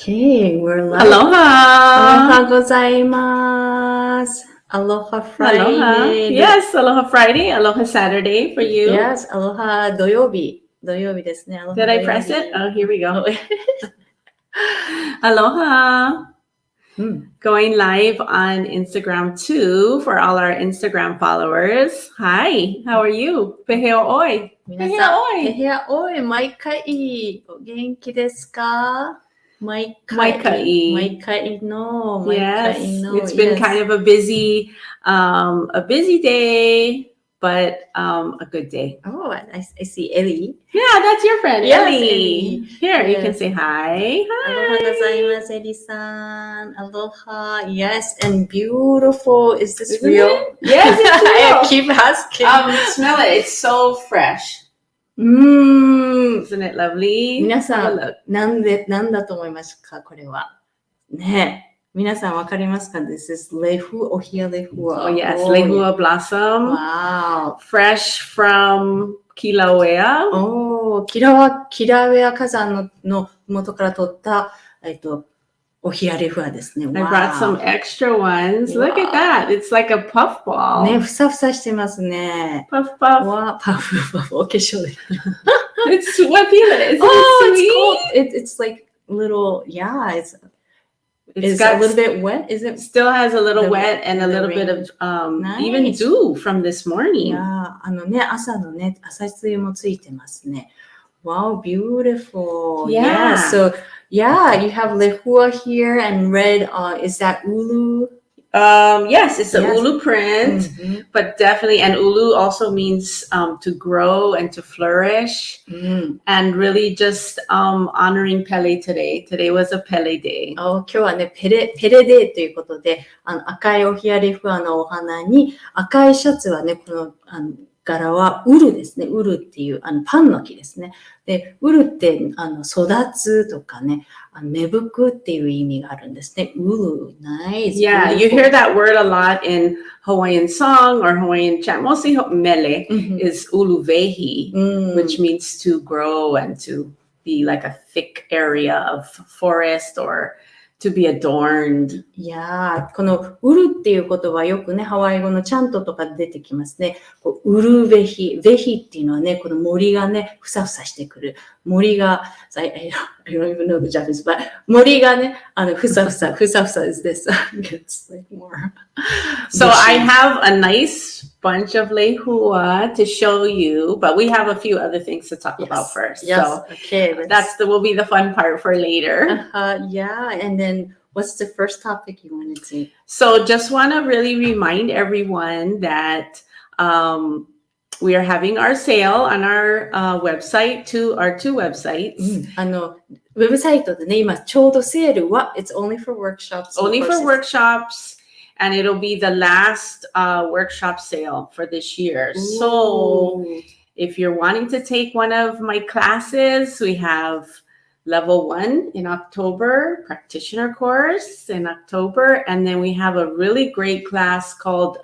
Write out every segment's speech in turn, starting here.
Okay, we're live. Aloha. Aloha gozaimasu. Aloha Friday. Aloha. Yes, Aloha Friday, Aloha Saturday for you. Yes, Aloha 土曜日。土曜日ですね。Aloha Did I 土曜日。 press it? Oh, here we go. Aloha. Going live on Instagram too for all our Instagram followers. Hi, how are you? Peheo oi. 皆さん、ペヘアおい、毎回、お元気ですか？毎回の。Yes, it's been kind of a busy day, but a good day. Oh, I see Ellie. Yeah, that's your friend, Yes, Ellie. Ellie. Here, you Yes. can say hi. Aloha gozaimasu, Ellie-san. Aloha. Yes, and beautiful. Is this Isn't real? it? Yes, it's I real. keep asking. Smell it. It's so fresh. うーん。 Isn't it lovely? 皆さ Have ん a look.、なんだと思いますかこれは。ねえ。皆さんわかりますか ?This is Lehua, オヒアレフア。 Oh, yes. Lehua blossom. Wow. Fresh from Kilauea. おー、キラウェア火山の元から取った、オヒアレフアですね。I brought some extra ones. Look at that. It's like a puff ball. ね、ふさふさしてますね。 Puff, puff. わー、パフ、お化粧で。 It's what feel it? Isn't Oh, it it's sweet? cool. It's like little, yeah, it's got a little bit wet. Is it? still has a little the- wet and a the little rain. bit of Nice. even dew from this い morning. やー、朝のね、朝露もついてますね。Wow, beautiful. Yeah. So, yeah, you have Lehua here and red, is that ulu? Yes, it's a Yes. ulu print, but definitely, and ulu also means to grow and to flourish, うん。 and really just honoring Pele today. Today was a Pele day. 今日はね、ペレデーということで、赤いオヒアレフアのお花に、赤いシャツはね、この、柄はウルですね。ウルっていう、パンの木ですね。で、ウルって、育つとかね、芽吹くっていう意味があるんですね。ウル、nice. Yeah, you hear that word a lot in Hawaiian song or Hawaiian chant. Mostly mele is uluvehi, うん。 which means to grow and to be like a thick area of forest or to be adorned. いやー、このウルっていう言葉はよくね、ハワイ語のチャントとかで出てきますね。こうウルベヒ。ベヒっていうのはね、この森がね、ふさふさしてくる。森が、I don't even know the Japanese, but 森がね、ふさふさ is this. It's like more. So I have a nice bunch of Lehua to show you, but we have a few other things to talk about first. Yes, So okay. will be the fun part for later. Yeah, and then what's the first topic you wanted to? So just want to really remind everyone that we are having our sale on our website, our two websites. ウェブサイトでね、今ちょうどセールは、It's only for workshops. Only for workshops, and it'll be the last workshop sale for this year. So if you're wanting to take one of my classes, we have level 1 in October, practitioner course in October, and then we have a really great class called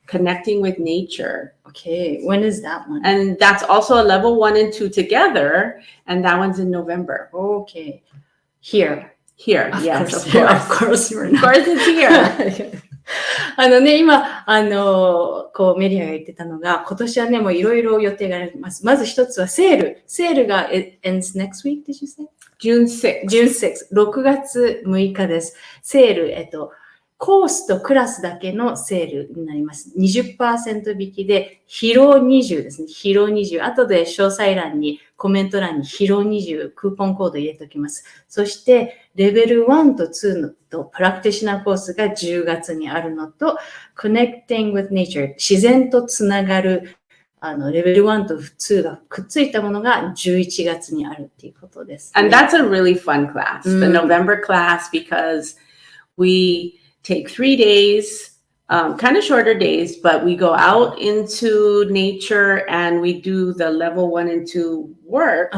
Connecting with Nature. Okay, when is that one? And that's also a level 1 and 2 together, and that one's in November. Okay, here. Here, Of yes, course, of course. Of course, you're Of not. course it's here. 今、こうメリアが言ってたのが、今年はね、もういろいろ予定があります。まず一つはセール。セールが ends next week, did you say? June 6th. June 6th. 6月6日です。セール、コースとクラスだけのセールになります。20% 引きで、ヒロ20ですね。ヒロ20。後で詳細欄に、コメント欄にヒロ20クーポンコード入れておきます。そして、レベル1と2のとプラクティショナーコースが10月にあるのと、Connecting with Nature、自然とつながる、レベル1と2がくっついたものが11月にあるっていうことです、ね。And that's a really fun class, the November class, because we take 3 days, kind of shorter days, but we go out into nature and we do the level 1 and 2 work,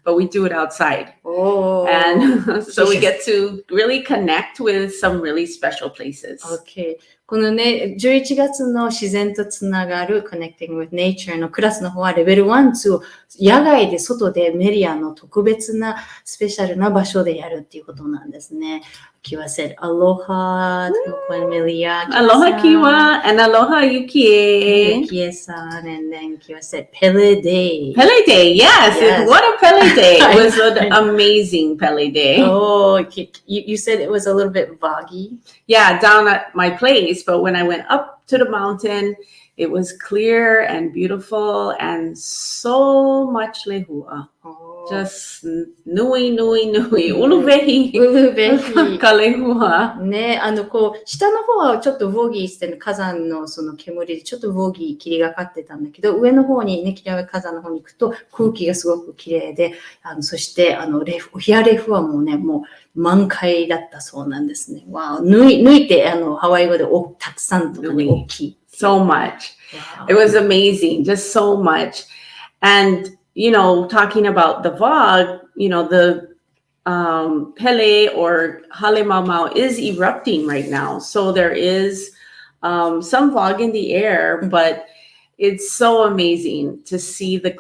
but we do it outside. Oh. And so we get to really connect with some really special places. Okay. このね、11月の自然とつながる Connecting with Nature のクラスの方はレベル1、2、野外で外でメリアの特別なスペシャルな場所でやるっていうことなんですね。Kiwa said, Aloha, Melia. Aloha Kiwa and Aloha Yukie. Yukie-san, and then Kiwa said, Pele Day. Pele Day, yes. What a Pele Day. It was an amazing Pele Day. Oh, you said it was a little bit foggy. Yeah, down at my place. But when I went up to the mountain, it was clear and beautiful and so much Lehua. Just nui. Uluvehi. Kalehua. ね、下の方はちょっとボギーして火山のその煙でちょっとボギー霧がかってたんだけど、上の方にね、キラ火山の方に行くと空気がすごく綺麗で、そしてオヒアレフアもね、もう満開だったそうなんですね。わ抜いてハワイ語でたくさんとかね、大きい。So much. It was amazing. Just so much. And talking about the fog, the Pele or Halemamau is erupting right now. So there is some fog in the air, but it's so amazing to see the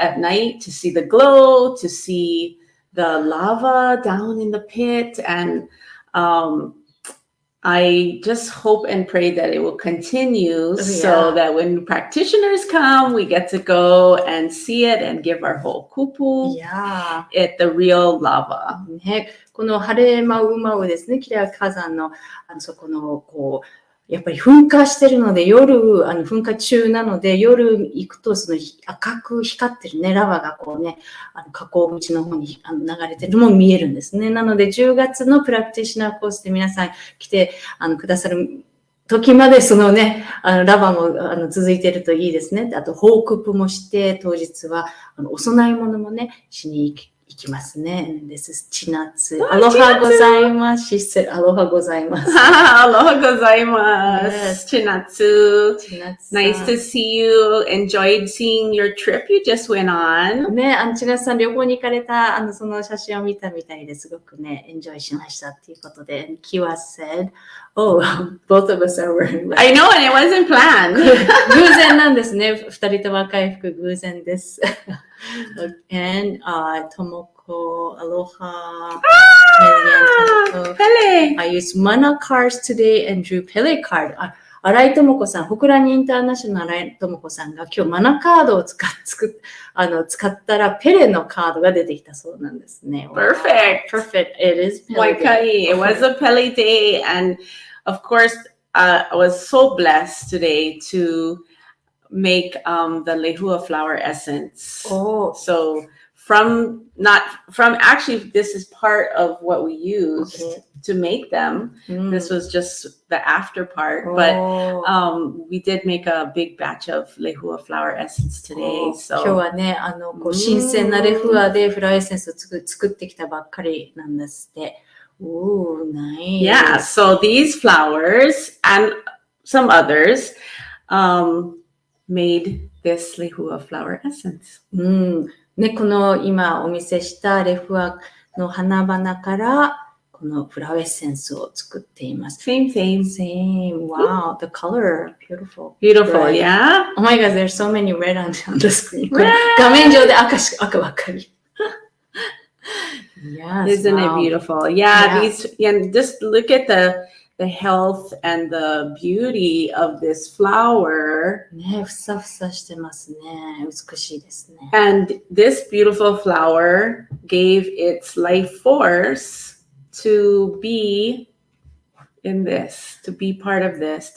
at night, to see the glow, to see the lava down in the pit. And I just hope and pray that it will continue so that when practitioners come, we get to go and see it and give our whole kupu at the real lava. ね、このハレマウマウですね、キラ火山のそこのやっぱり噴火してるので噴火中なので夜行くとその赤く光ってるねラバが火口口の方に流れてるのも見えるんですね。なので10月のプラクティショナーコースで皆さん来てくださる時までそのねラバも続いてるといいですね。あと報告もして当日はお供え物もねしに行きますね。This is Chinatsu. Aloha gozaimasu. She said aloha gozaimasu. Aloha gozaimasu. Yes. Chinatsu. Nice to see you. Enjoyed seeing your trip you just went on. ね、千夏さん旅行に行かれたその写真を見たみたいですごくね、エンジョイしましたっていうことで、Kiwa said, oh, both of us are wearing red. I know, and it wasn't planned. 偶然なんですね。二人とも赤い服偶然です。And Tomoko, aloha. Pele. I used Mana cards today and drew Pele card. 新井智子さん、ホクラニインターナショナル新井智子さんが今日マナカードを使ったらペレのカードが出てきたそうなんですね。Perfect. Perfect. It is Pele Day. It was a Pele day. And of course, I was so blessed today to make the Lehua flower essence. Oh. So actually, this is part of what we used to make them. This was just the after part, but we did make a big batch of Lehua flower essence today. So 今日はね、新鮮なレフアでフラワーエッセンスを作ってきたばっかりなんですって。Ooh, nice. Yeah, so these flowers and some others made this Lehua flower essence. ね、この今お見せしたレフアの花々からこのフラワーエッセンスを作っています。Same. Wow, the color, beautiful. Beautiful, yeah. Oh my God, there's so many red on the screen. 画面上で赤ばっかり。Yes, Isn't it beautiful? Yeah, just look at the health and the beauty of this flower. ね、ふさふさしてますね。美しいですね。And this beautiful flower gave its life force to be in this, to be part of this,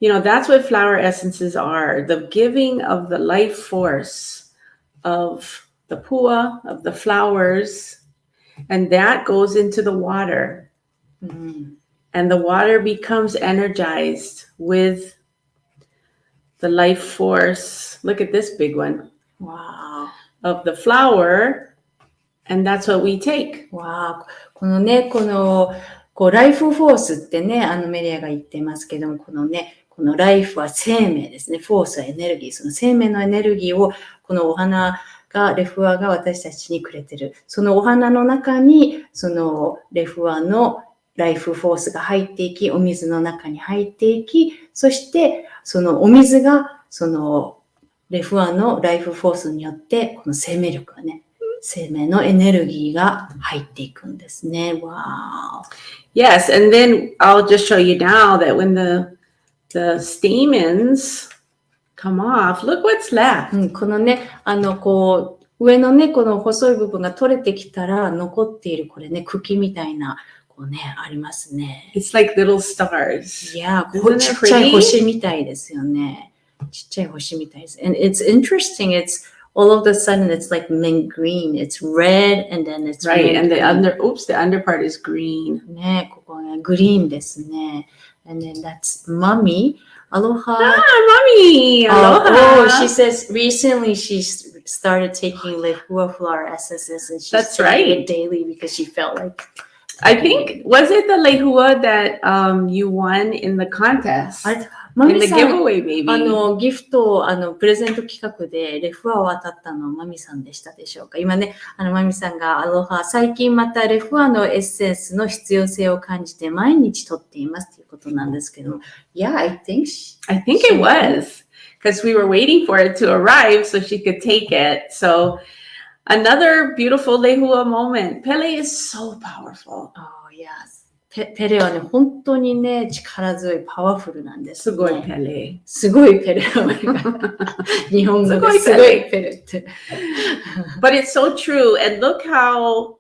that's what flower essences are, the giving of the life force of the pua, of the flowers, and that goes into the water. And the water becomes energized with the life force. Look at this big one. Wow. Of the flower. And that's what we take. Wow. このね、ライフフォースってね、メリアが言ってますけども、このライフは生命ですね。フォースはエネルギー。その生命のエネルギーを、このお花レフアが私たちにくれてる。そのお花の中に、そのレフアのライフフォースが入っていき、お水の中に入っていき、そしてそのお水がそのレフアのライフフォースによって、この生命力がね、生命のエネルギーが入っていくんですね。Wow. Yes, and then I'll just show you now that when the stamens come off, look what's left. このね、こう、上のね、この細い部分が取れてきたら、残っているこれね、茎みたいな、こうね、ありますね。It's like little stars. いや、こうちっちゃい星みたいですよね。ちっちゃい星みたいです。And it's interesting. It's all of a sudden it's like mint green. It's red and then it's right. And the under part is green. ね、ここね、グリーンですね。And then that's mommy. Aloha. Mommy. Aloha. Oh, she says recently she started taking Lehua flower essences and she's taking it daily because she felt like. I think, was it the Lehua that you won in the contest? In the giveaway, maybe. ギフト、プレゼント企画でレフアを当たったのはマミさんでしたでしょうか。今ね、マミさんがアロハ、最近またレフアのエッセンスの必要性を感じて毎日取っていますということなんですけど。Yeah, I think it was. Because we were waiting for it to arrive so she could take it. So another beautiful Lehua moment. Pele is so powerful. Oh, yes. ペレはね、本当にね、力強い、パワフルなんです、ね。すごいペレ。すごいペレ。日本語ですごいペレって。But it's so true. And look how,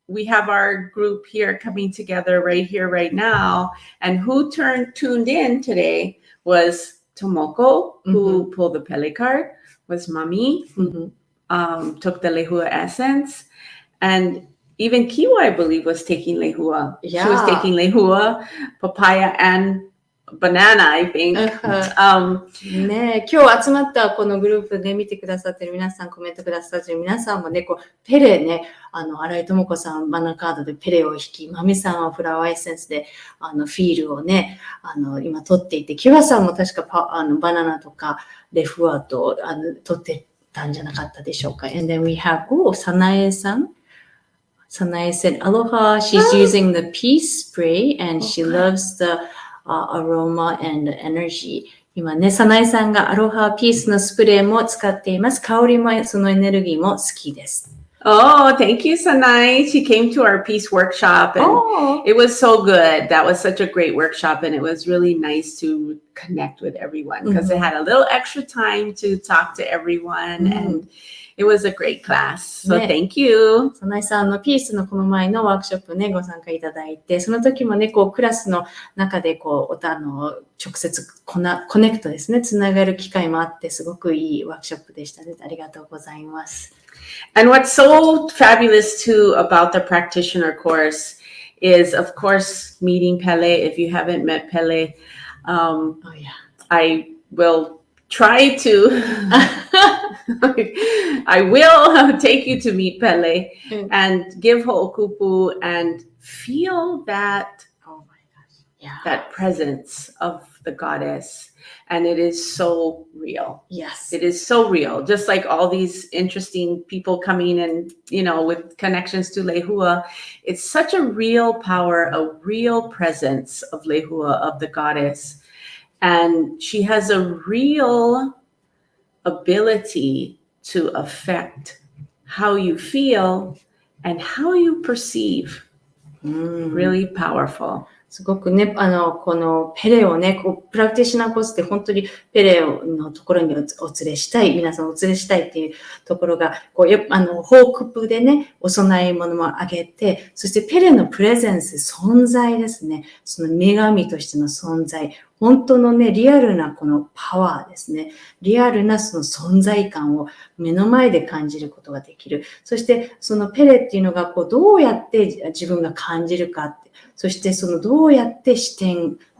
we have our group here coming together right here, right now. And who tuned in today was Tomoko, who pulled the Pele card, was Mami, who took the Lehua essence. And even Kiwa, I believe, was taking Lehua. Yeah. She was taking Lehua, papaya, and banana, I think. ね、今日集まったこのグループで見てくださってる皆さん、コメントくださってる皆さんもね、こうペレね、新井智子さん、バナナカードでペレを引き、マミさんはフラワーエッセンスで、フィールをね、今取っていて、キワさんも確かバナナとかレフアと取ってたんじゃなかったでしょうか。And then we have,サナエさん。Sanae said, Aloha, she's using the peace spray and she loves the aroma and the energy. 今ね、サナエさんがアロハピースのスプレーも使っています。香りもそのエネルギーも好きです。Oh, thank you, Sanae. She came to our peace workshop and it was so good. That was such a great workshop and it was really nice to connect with everyone because it had a little extra time to talk to everyone and it was a great class. So thank you. サナエさんのピースのこの前のワークショップね、ご参加いただいて、その時もね、こうクラスの中でこう、直接コネクトですね、つながる機会もあって、すごくいいワークショップでしたね。ありがとうございます。And what's so fabulous too about the practitioner course is, of course, meeting Pele. If you haven't met Pele, I will try to. I will take you to meet Pele and give ho'okupu and feel that. Oh my gosh! Yeah, that presence of the goddess. And it is so real. Yes. It is so real. Just like all these interesting people coming and, with connections to Lehua, it's such a real power, a real presence of Lehua, of the goddess. And she has a real ability to affect how you feel and how you perceive. Really powerful. すごくね、このペレをね、プラクティショナーコースって本当にペレのところにお連れしたい、皆さんお連れしたいっていうところが、報告でね、お供え物もあげて、そしてペレのプレゼンス、存在ですね。その女神としての存在。本当のね、リアルなこのパワーですね。リアルなその存在感を目の前で感じることができる。そしてそのペレっていうのがどうやって自分が感じるかって。そしてそのどうやって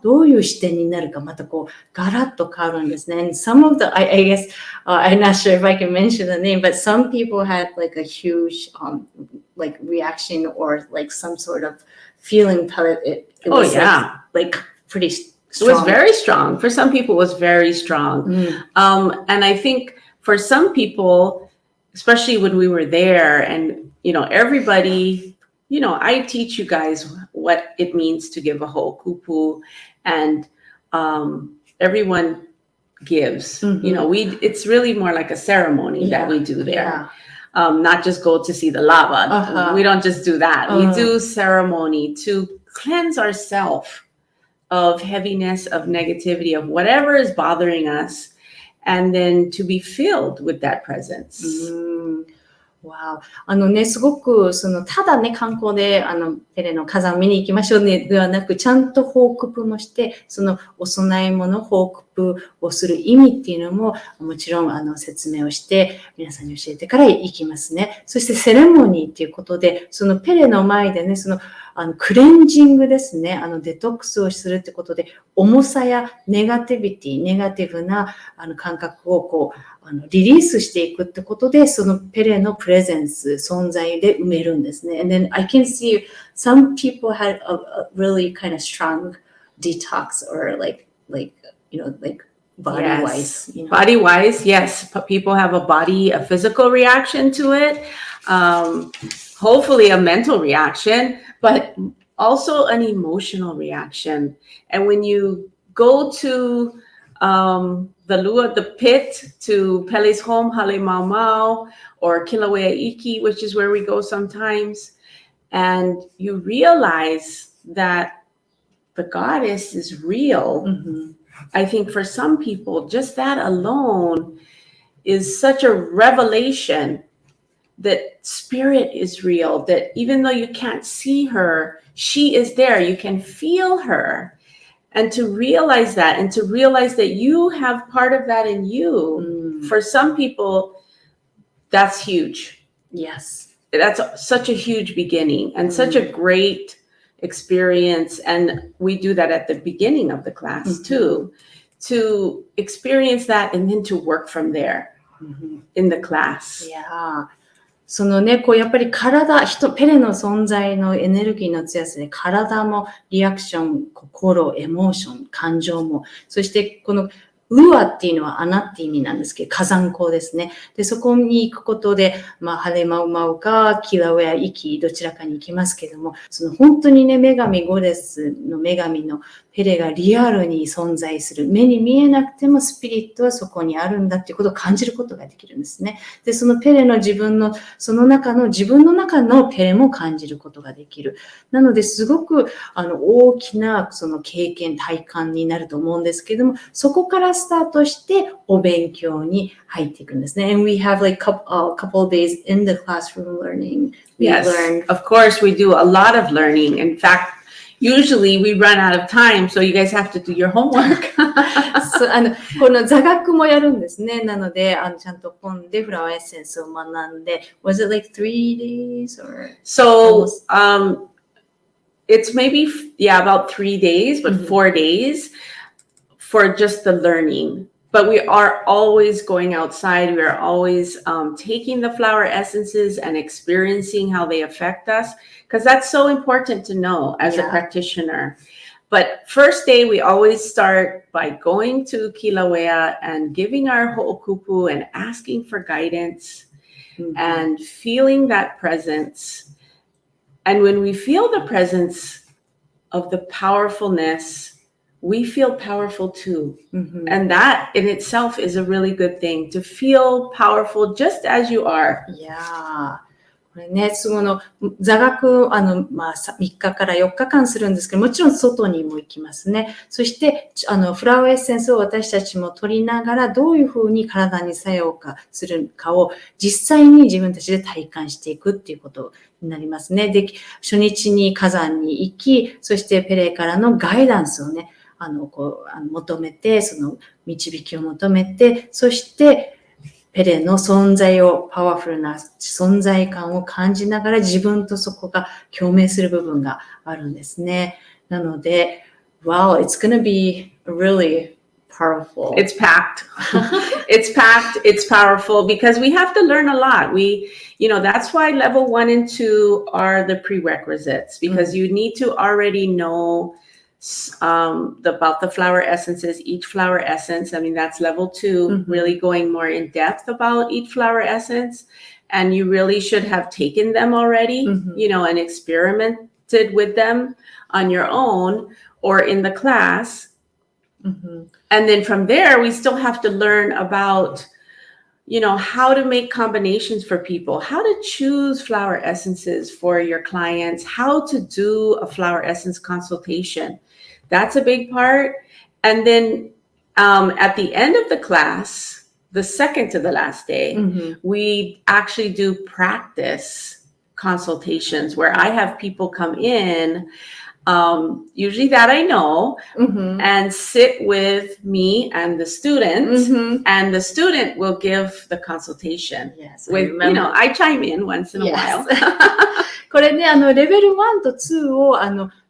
どういう視点になるか、またガラッと変わるんですね。And some of the, I guess, I'm not sure if I can mention the name, but some people had like a huge, like reaction or like some sort of feeling palette. It was like pretty strong. It was very strong. For some people, it was very strong. And I think for some people, especially when we were there and, everybody, I teach you guys what it means to give a ho'okupu, and everyone gives. You know, it's really more like a ceremony that we do there. Not just go to see the lava. We don't just do that. We do ceremony to cleanse ourselves of heaviness, of negativity, of whatever is bothering us, and then to be filled with that presence. Wow. すごく、ただね、観光で、ペレの火山見に行きましょうね、ではなく、ちゃんと報告もして、お供え物、報告をする意味っていうのも、もちろん、説明をして、皆さんに教えてから行きますね。そして、セレモニーっていうことで、ペレの前でね、クレンジングですね。デトックスをするってことで、重さやネガティブな感覚をリリースしていくってことで、ペレのプレゼンス、存在で埋めるんですね。And then I can see some people had a really kind of strong detox or like body-wise. Yes. Body-wise, yes. People have a physical reaction to it. Hopefully a mental reaction, but also an emotional reaction. And when you go to the Lua, the pit, to Pele's home, Hale Mau Mau, or Kilauea Iki, which is where we go sometimes, and you realize that the goddess is real. I think for some people, just that alone is such a revelation that spirit is real, that even though you can't see her, she is there. You can feel her. And to realize that, and to realize that you have part of that in you, for some people, that's huge. Yes. That's such a huge beginning and such a great experience. And we do that at the beginning of the class too, to experience that and then to work from there in the class. Yeah. やっぱりペレの存在のエネルギーの強さで、体もリアクション、心、エモーション、感情も、そしてこのルアっていうのは穴って意味なんですけど、火山口ですね。で、そこに行くことで、ハレマウマウか、キラウェア、イキ、どちらかに行きますけども、本当にね、女神ゴデスの女神のペレがリアルに存在する。目に見えなくてもスピリットはそこにあるんだっていうことを感じることができるんですね。で、そのペレの自分の中のペレも感じることができる。なので、すごく、大きな、経験、体感になると思うんですけども、そこからスタートしてお勉強に入っていくんですね。And we have like a couple of days in the classroom learning. Yes, of course we do a lot of learning. In fact, usually we run out of time, so you guys have to do your homework. この座学もやるんですね。なので、ちゃんと本でフラワーエッセンスを学んで、was it like 3 days or? So, it's maybe, about 3 days, but 4 days for just the learning. But we are always going outside. We are always taking the flower essences and experiencing how they affect us, because that's so important to know as a practitioner. But first day, we always start by going to Kilauea and giving our ho'okupu and asking for guidance and feeling that presence. And when we feel the presence of the powerfulness, we feel powerful too. And that in itself is a really good thing, to feel powerful just as you are. Yeah. これね、座学、3日から4日間するんですけど、もちろん外にも行きますね。そして、フラワーエッセンスを私たちも取りながら、どういうふうに体に作用するかを実際に自分たちで体感していくっていうことになりますね。で、初日に火山に行き、そしてペレからのガイダンスをね、求めて、導きを求めて、そして、ペレの存在を、パワフルな存在感を感じながら自分とそこが共鳴する部分があるんですね。なので、wow, it's gonna be really powerful. It's packed. It's packed. It's powerful because we have to learn a lot. That's why level 1 and 2 are the prerequisites, because you need to already know about the flower essences, each flower essence. I mean, that's level 2, really going more in depth about each flower essence. And you really should have taken them already, and experimented connected with them on your own or in the class. Mm-hmm. And then from there, we still have to learn about, how to make combinations for people, how to choose flower essences for your clients, how to do a flower essence consultation. That's a big part. And then at the end of the class, the second to the last day, mm-hmm. we actually do practice consultations where I have people come in, usually that I know, mm-hmm. and sit with me and the student, mm-hmm. and the student will give the consultation. Yes, I chime in once in a while. これね、レベル1と2を、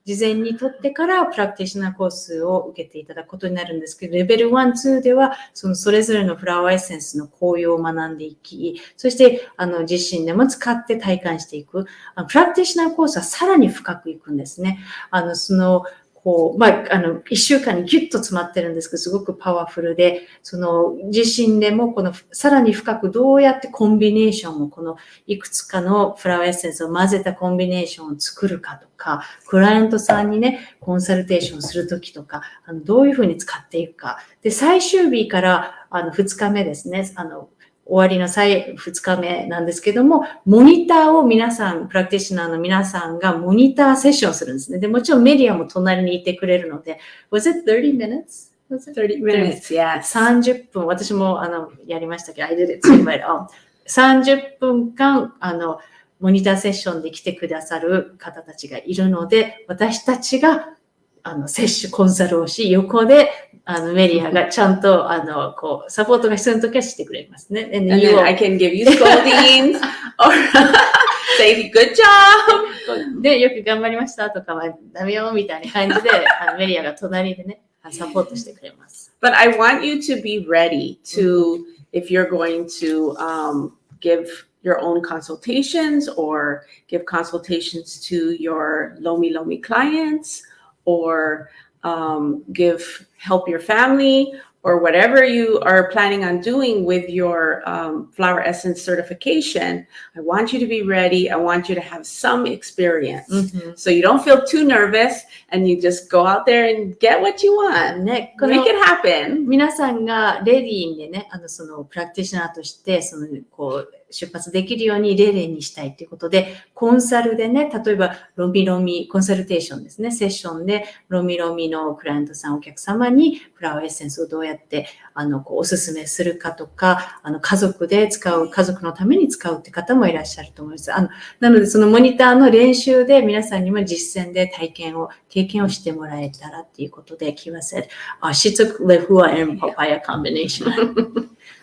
事前に取ってからプラクティショナーコースを受けていただくことになるんですけど、レベル1、2では、それぞれのフラワーエッセンスの効用を学んでいき、そして、自身でも使って体感していく。プラクティショナーコースはさらに深くいくんですね。一週間にギュッと詰まってるんですけど、すごくパワフルで、自身でもさらに深くどうやってコンビネーションを、いくつかのフラワーエッセンスを混ぜたコンビネーションを作るかとか、クライアントさんにね、コンサルテーションするときとか、どういうふうに使っていくか。で、最終日から、2日目ですね、終わりの2日目なんですけども、モニターを皆さん、プラクティショナーの皆さんがモニターセッションするんですね。で、もちろんメディアも隣にいてくれるので、Was it 30 minutes? Was it 30 minutes, yes. 30分、私もやりましたけど、I did it too, but, 30分間、モニターセッションで来てくださる方たちがいるので、私たちが、コンサルをし、横で、メリアがちゃんと、サポートが必要な時はしてくれますね。And then I can give you scoldings or say good job! で、よく頑張りましたとかはダメよみたいな感じで、メリアが隣でね、サポートしてくれます。But I want you to be ready to, if you're going to give your own consultations or give consultations to your Lomi clients or help your family or whatever you are planning on doing with your flower essence certification, I want you to be ready. I want you to have some experience. Mm-hmm. So you don't feel too nervous and you just go out there and get what you want. Make it happen. 皆さんがレディーでね、プラクティショナーとして、出発できるようにレレにしたいということで、コンサルでね、例えばロミコンサルテーションですね、セッションでロミのクライアントさん、お客様にフラワーエッセンスをどうやっておすすめするかとか、家族のために使うって方もいらっしゃると思います。なので、そのモニターの練習で皆さんにも実践で経験をしてもらえたらっていうことで、Kiwa said, she took Lehua and papaya combination.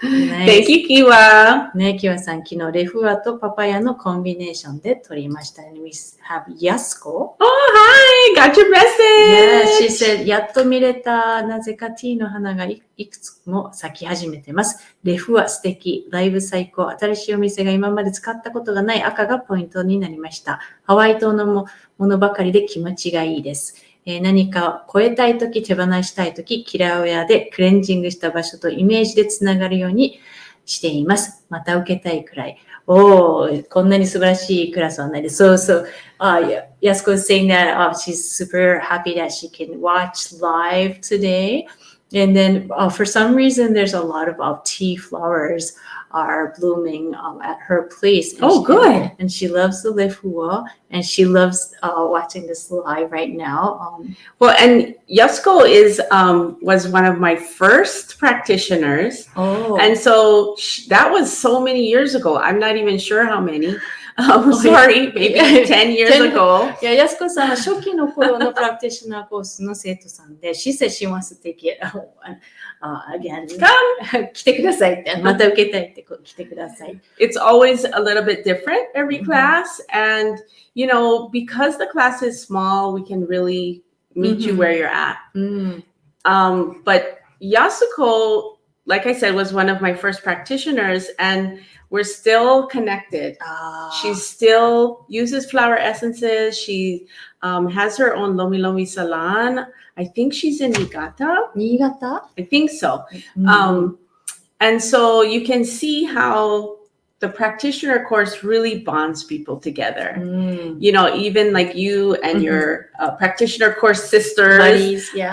Thank you, Kiwa. ね、Kiwa さん、昨日レフアとパパヤのコンビネーションで取りました。And we have Yasko. Oh, hi! Got your message! Yeah, she said, やっと見れた。なぜかティーの花がいくつも咲き始めてます。レフア素敵。ライブ最高。新しいお店が今まで使ったことがない赤がポイントになりました。ハワイ島のものばかりで気持ちがいいです。何かを超えたいとき、手放したいとき、キラーウェアでクレンジングした場所とイメージでつながるようにしています。また受けたいくらい。こんなに素晴らしいクラスはないです。Yasko is saying that she's super happy that she can watch live today. And then for some reason, there's a lot of tea flowers are blooming at her place. And good. And she loves the Lihua, and she loves watching this live right now. Well, and Yasko was one of my first practitioners. And so that was so many years ago. I'm not even sure how many. Sorry, maybe 10 years ago. いや、やすこさんは初期の頃のプラクティショナーコースの生徒さんで、she said she wants to take it again. 来てくださいって、また受けたいって来てください。It's always a little bit different every class. And, because the class is small, we can really meet you where you're at. But Yasuko, like I said, was one of my first practitioners, and we're still connected. She still uses flower essences. She has her own Lomi salon. I think she's in Niigata. Niigata? I think so. And so you can see how the practitioner course really bonds people together. Mm. You know, even like you and your practitioner course sisters Buddies, yeah.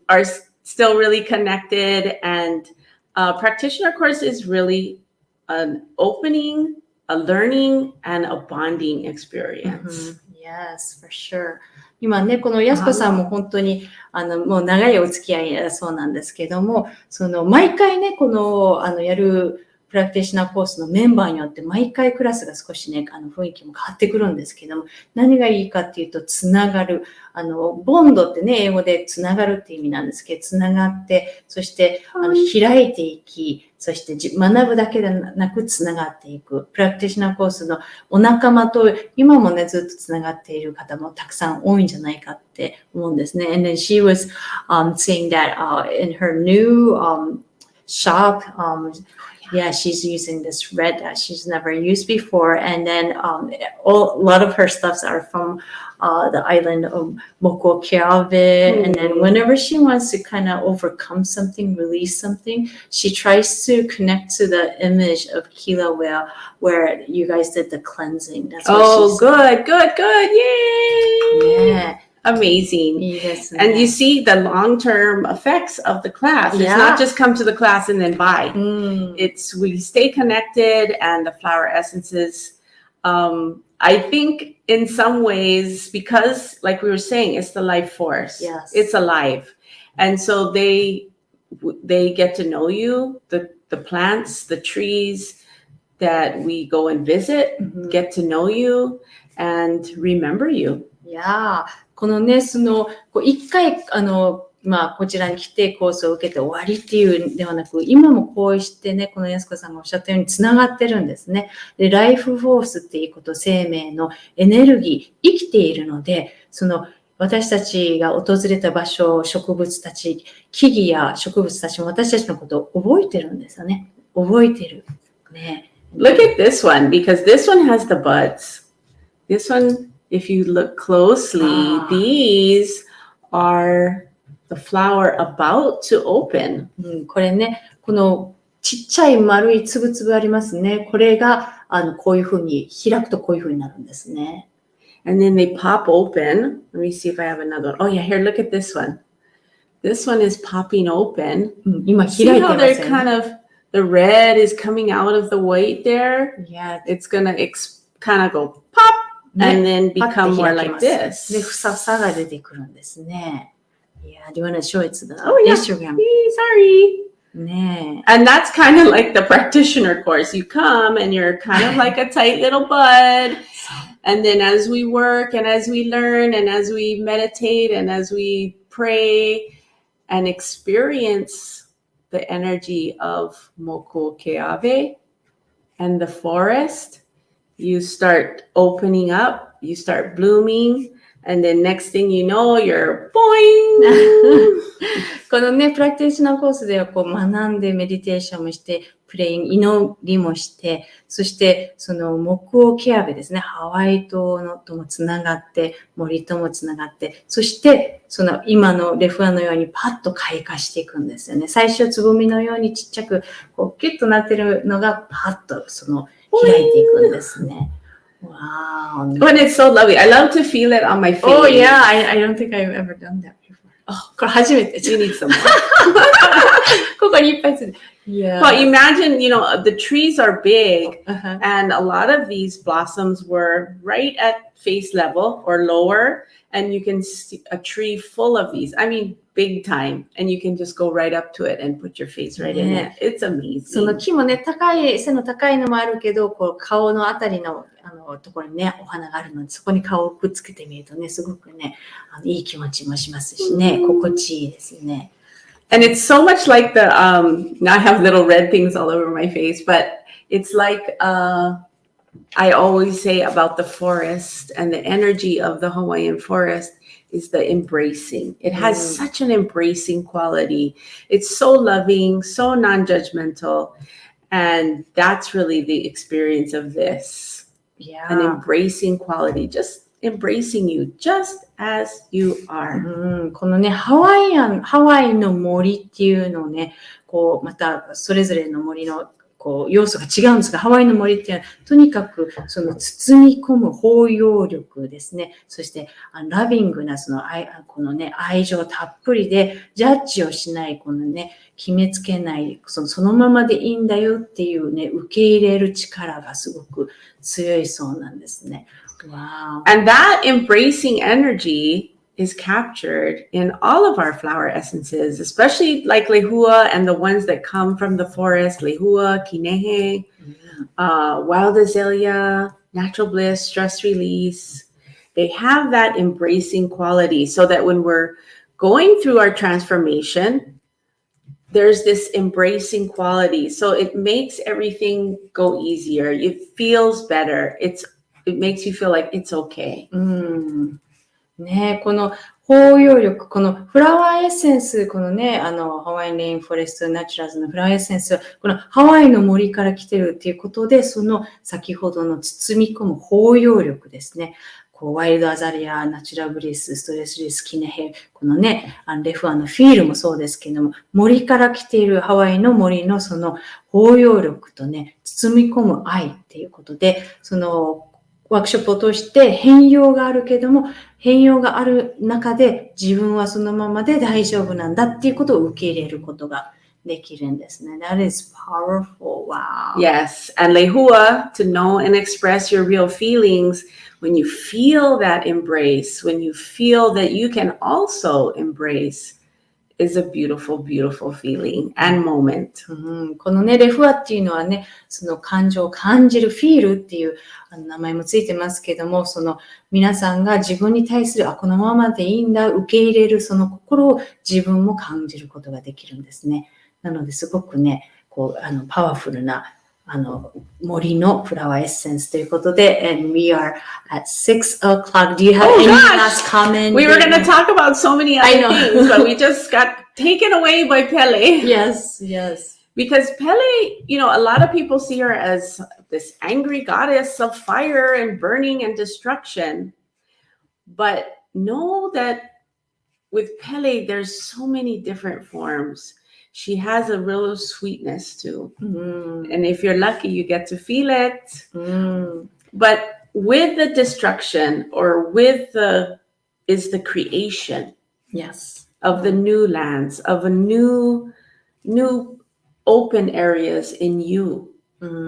are still really connected. And practitioner course is really an opening, a learning, and a bonding experience. Yes, for sure. 今ね、このやすこさんも本当に、もう長いお付き合いだそうなんですけども、毎回ね、この、やるプラクティショナーコースのメンバーによって、毎回クラスが少しね、雰囲気も変わってくるんですけども、何がいいかっていうと、つながる。ボンドってね、英語でつながるって意味なんですけど、つながって、そして、開いていき、そして学ぶだけでなくつながっていく。プラクティショナーコースのお仲間と今もね、ずっとつながっている方もたくさん多いんじゃないかって思うんですね。And then she was saying that in her new shop, yeah, she's using this red that she's never used before. And then a lot of her stuffs are from the island of Mokokeawe. And then whenever she wants to kind of overcome something, release something, she tries to connect to the image of Kilauea where you guys did the cleansing. That's what good. Yay! Yeah. Amazing. Yes, and you see the long-term effects of the class. It's not just come to the class and then bye. It's we stay connected, and the flower essences. I think in some ways, because like we were saying, it's the life force. Yes. It's alive. And so they get to know you, the plants, the trees that we go and visit, get to know you and remember you. Yeah. このね、一回、こちらに来てコースを受けて終わりっていうんではなく、今もこうしてね、このやすこさんがおっしゃったようにつながってるんですね。で、ライフフォースっていうこと、生命のエネルギー、生きているので、私たちが訪れた場所、植物たち、木々や植物たちも私たちのことを覚えてるんですよね。覚えてる。ね。Look at this one, because this one has the buds. This one,If you look closely, these are the flower about to open. これね、このちっちゃい丸いつぶつぶありますね。これがこういうふうに開くとこういうふうになるんですね。And then they pop open. Let me see if I have another one. Oh yeah, here, look at this one. This one is popping open. 今開い See て how ます they're よ kind ね。of, the red is coming out of the white there. Yeah. It's gonna kind of go pop.And then become more like で、 this. ふさふさが出てくるんですね。Yeah, do you want to show it to the yeah. Instagram? Sorry. ね And that's kind of like the practitioner course. You come and you're kind of like a tight little bud. And then as we work and as we learn and as we meditate and as we pray and experience the energy of Mokokeawe and the forest,You start opening up, you start blooming, and then next thing you know, you're boing! このね、プラクティショナーコースでは学んでメディテーションもして、プレイン、祈りもして、そして木をケアベですね、ハワイ島ともつながって、森ともつながって、そして今のレフアのようにパッと開花していくんですよね。最初つぼみのようにちっちゃくキュッとなってるのがパッと開いていくんですね。Wow. But it's so lovely. I love to feel it on my face. Oh yeah, I don't think I've ever done that before. これ初めて。You need some more. ここにいっぱいついて。Yeah. Well, imagine, the trees are big, Uh-huh. and a lot of these blossoms were right at face level or lower, and you can see a tree full of these. I mean, big time, and you can just go right up to it and put your face right in it. It's amazing. その木もね、背の高いのもあるけど、顔のあたりのところにね、お花があるので、そこに顔をくっつけてみるとね、すごくね、いい気持ちもしますしね、心地いいですね。And it's so much like now I have little red things all over my face, but it's like, I always say about the forest and the energy of the Hawaiian forest is the embracing. It has such an embracing quality. It's so loving, so non-judgmental. And that's really the experience of this. Yeah. An embracing quality, just embracing you just as you are. このね、ハワイの森っていうのをね、またそれぞれの森の要素が違うんですが、ハワイの森っていうのは、とにかく、その包み込む包容力ですね。そして、ラビングな、このね、愛情たっぷりで、ジャッジをしない、このね、決めつけない、そのままでいいんだよっていうね、受け入れる力がすごく強いそうなんですね。Wow. And that embracing energy is captured in all of our flower essences, especially like Lehua and the ones that come from the forest, Lehua, Kinehe, wild azalea, natural bliss, stress release. They have that embracing quality so that when we're going through our transformation, there's this embracing quality. So it makes everything go easier. It feels better. It makes you feel like it's okay. ね、この包容力、このフラワーエッセンス、このね、ハワイレインフォレスト、ナチュラルズのフラワーエッセンスは、このハワイの森から来てるっていうことで、その先ほどの包み込む包容力ですね。ワイルドアザリア、ナチュラルブリス、ストレスリス、キネヘ、このね、レフアのフィールもそうですけども、森から来ているハワイの森のその包容力とね、包み込む愛っていうことで、そのワークショップを通して変容があるけども、変容がある中で自分はそのままで大丈夫なんだっていうことを受け入れることができるんですね。That is powerful. Wow. Yes. And Lehua, to know and express your real feelings, when you feel that embrace, when you feel that you can also embrace, is a beautiful, beautiful feeling and moment. このね、レフアっていうのはね、その感情を感じる、フィールっていう名前もついてますけども、その皆さんが自分に対する、このままでいいんだ、受け入れる、その心を自分も感じることができるんですね。なのですごくね、パワフルな、森のフラワーエッセンスということで、and we are at 6 o'clock. Do you have any last comment? We were going to talk about so many other things, but we just got taken away by Pele. Yes, yes. Because Pele, a lot of people see her as this angry goddess of fire and burning and destruction. But know that with Pele, there's so many different forms.She has a real sweetness too. And if you're lucky, you get to feel it. But with the destruction or is the creation of the new lands, of a new open areas in you.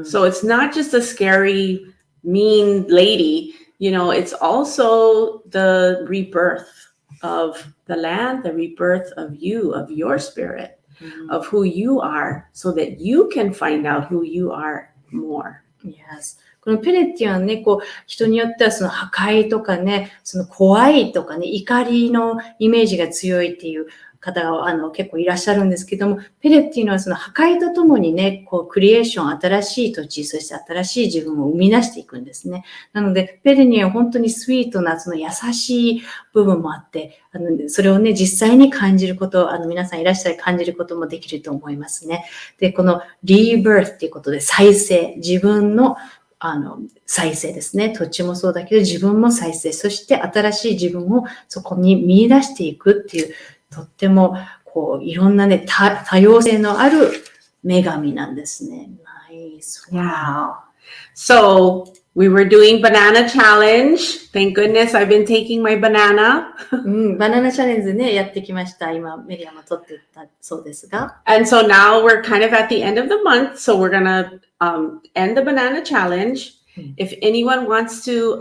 So it's not just a scary, mean lady, it's also the rebirth of the land, the rebirth of you, of your spirit.of who you are so that you can find out who you are more. Yes. このペレっていうのはね、人によってはその破壊とかね、その怖いとかね、怒りのイメージが強いっていう方が結構いらっしゃるんですけども、ペレっていうのはその破壊とともにね、クリエーション、新しい土地、そして新しい自分を生み出していくんですね。なので、ペレには本当にスイートなその優しい部分もあって、それをね、実際に感じること、皆さんいらっしゃる感じることもできると思いますね。で、このリーバースっていうことで再生、自分の再生ですね。土地もそうだけど自分も再生、そして新しい自分をそこに見出していくっていう、とってもいろんなね、多様性のある女神なんですね。Nice. Wow. So we were doing banana challenge. Thank goodness I've been taking my banana. バナナチャレンジね、やってきました。今、メリアも撮ってたそうですが。And so now we're kind of at the end of the month. So we're going to end the banana challenge. If anyone wants to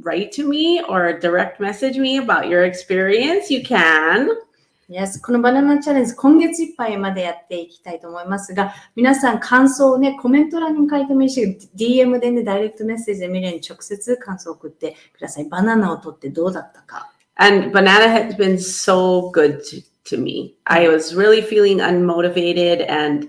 write to me or direct message me about your experience, you can.Yes. このバナナチャレンジ、今月いっぱいまでやっていきたいと思いますが、皆さん感想をね、コメント欄に書いてもいいし、DM でね、ダイレクトメッセージでミレに直接感想を送ってください。バナナを取ってどうだったか。And banana has been so good to me. I was really feeling unmotivated and,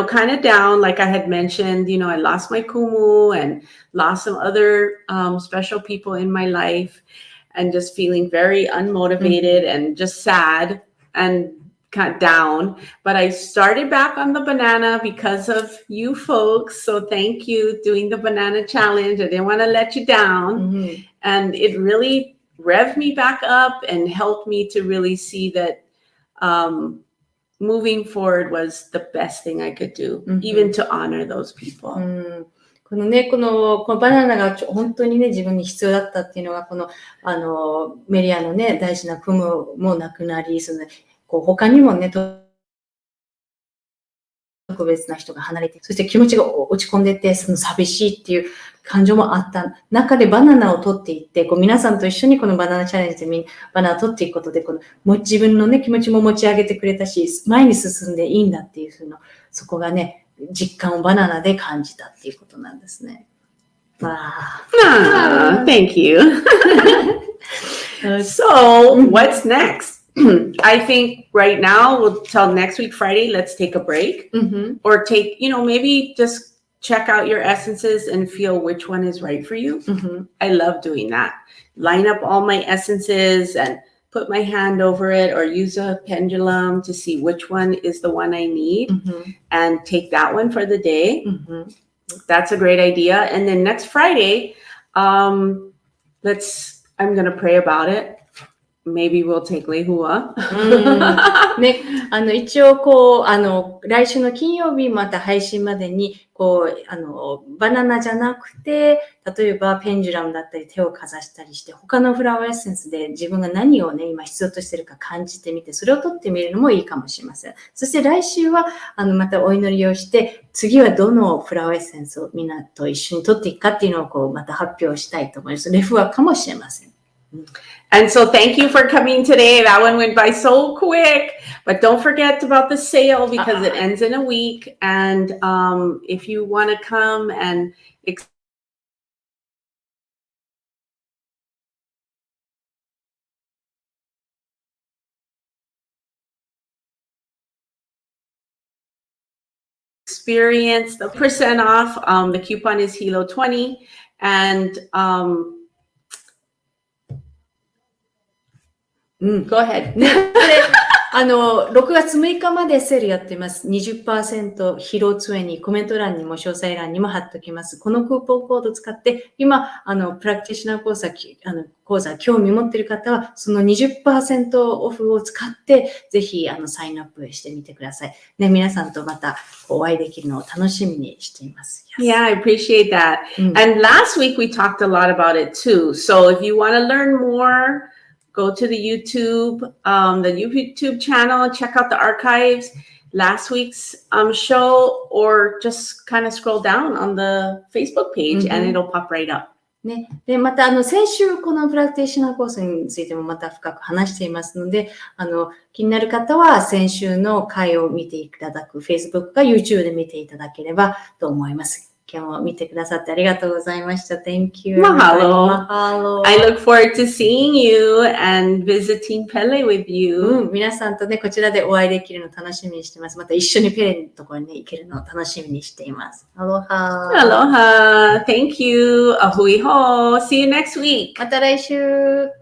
kind of down. Like I had mentioned, I lost my kumu and lost some other special people in my life.And just feeling very unmotivated and just sad and kind of down. But I started back on the banana because of you folks. So thank you doing the banana challenge. I didn't want to let you down. And it really revved me back up and helped me to really see that moving forward was the best thing I could do, even to honor those people. このね、このバナナが本当にね、自分に必要だったっていうのが、メリアのね、大事なクムもなくなり、他にもね、特別な人が離れて、そして気持ちが落ち込んでて、寂しいっていう感情もあった中でバナナを取っていって、皆さんと一緒にこのバナナチャレンジでバナナを取っていくことで、自分のね、気持ちも持ち上げてくれたし、前に進んでいいんだっていうそこがね、実感をバナナで感じたっていうことなんですね。Thank you. So, what's next? I think right now, till next week, Friday, let's take a break. Or take, maybe just check out your essences and feel which one is right for you. I love doing that. Line up all my essences and put my hand over it or use a pendulum to see which one is the one I need and take that one for the day. That's a great idea. And then next Friday, I'm going to pray about it. Maybe we'll take Lehua. ね、一応来週の金曜日また配信までに、バナナじゃなくて、例えばペンジュラムだったり手をかざしたりして、他のフラワーエッセンスで自分が何をね、今必要としているか感じてみて、それを取ってみるのもいいかもしれません。そして来週は、またお祈りをして、次はどのフラワーエッセンスをみんなと一緒に取っていくかっていうのをまた発表したいと思います。レフアかもしれません。And so thank you for coming today. That one went by so quick, but don't forget about the sale because it ends in a week. And if you want to come and experience the % off, the coupon is HELO20 and go ahead. 6月6日までセールやっています。20% ヒロ20にコメント欄にも詳細欄にも貼っておきます。このクーポンコードを使って、今、プラクティショナー講座興味持っている方は、その 20% オフを使って、ぜひ、サインアップしてみてください。ね、皆さんとまたお会いできるのを楽しみにしています。Yeah, I appreciate that. And last week we talked a lot about it too. So if you want to learn more, go to the YouTube channel, check out the archives, last week's show, or just kind of scroll down on the Facebook page and it'll pop right up. ね。で、また、先週、このプラクティショナーコースについてもまた深く話していますので、気になる方は先週の回を見ていただく、Facebook か YouTube で見ていただければと思います。今日も見てくださってありがとうございました。Thank you. Mahalo. I look forward to seeing you and visiting Pele with you. 皆さんとね、こちらでお会いできるのを楽しみにしてます。また一緒にペレのところにね、行けるのを楽しみにしています。Aloha. Aloha. Thank you. Ahui ho. See you next week. また来週。